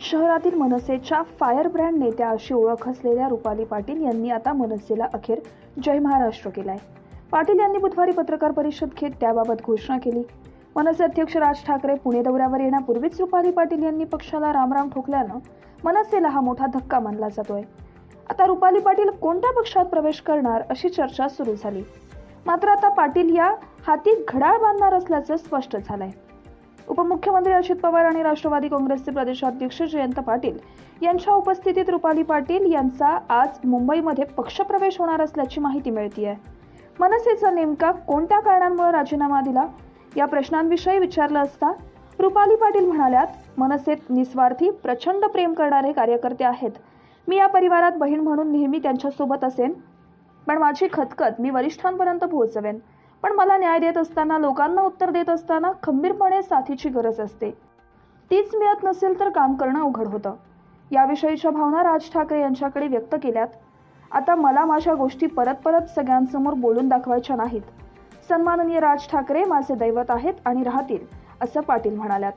शहरातील मनसेच्या fire brand नेत्या अशी ओळख असलेल्या रुपाली पाटील यांनी आता मनसेला अखेर जय महाराष्ट्र केलाय। पाटील यांनी बुधवारी पत्रकार परिषद घेत त्याबाबत घोषणा केली। मनसे अध्यक्ष राज ठाकरे पुणे दौऱ्यावर येण्यापूर्वीच रुपाली पाटील यांनी पक्षाला रामराम ठोकल्यानं मनसेला हा मोठा धक्का मानला जातोय। आता रुपाली पाटील कोणत्या पक्षात प्रवेश करणार अशी चर्चा सुरू झाली। मात्र आता पाटील या हाती घड्याळ बांधणार असल्याचं स्पष्ट झालंय। उपमुख्यमंत्री अजित पवार आणि राष्ट्रवादी काँग्रेसचे प्रदेशाध्यक्ष जयंत पाटील यांच्या उपस्थितीत रुपाली पाटील यांचा आज मुंबईमध्ये पक्षप्रवेश होणार असल्याची माहिती मिळतेय। मनसेचा नेमका कोणत्या कारणांमुळे राजीनामा दिला या प्रश्नांविषयी विचारलं असता रुपाली पाटील म्हणाल्यात, मनसेत निस्वार्थी प्रचंड प्रेम करणारे कार्यकर्ते आहेत। मी या परिवारात बहीण म्हणून नेहमी त्यांच्यासोबत असेन, पण माझी खतखत मी वरिष्ठांपर्यंत पोहोचवेन। पण मला न्याय देत असताना, लोकांना उत्तर देत असताना खंबीरपणे साथीची गरज असते। तीच मिळत नसेल तर काम करणं अवघड होतं। याविषयीच्या भावना राज ठाकरे यांच्याकडे व्यक्त केल्यात। आता मला माझ्या गोष्टी परत सगळ्यांसमोर बोलून दाखवायच्या नाहीत। सन्माननीय राज ठाकरे माझे दैवत आहेत आणि राहतील, असं पाटील म्हणाल्यात।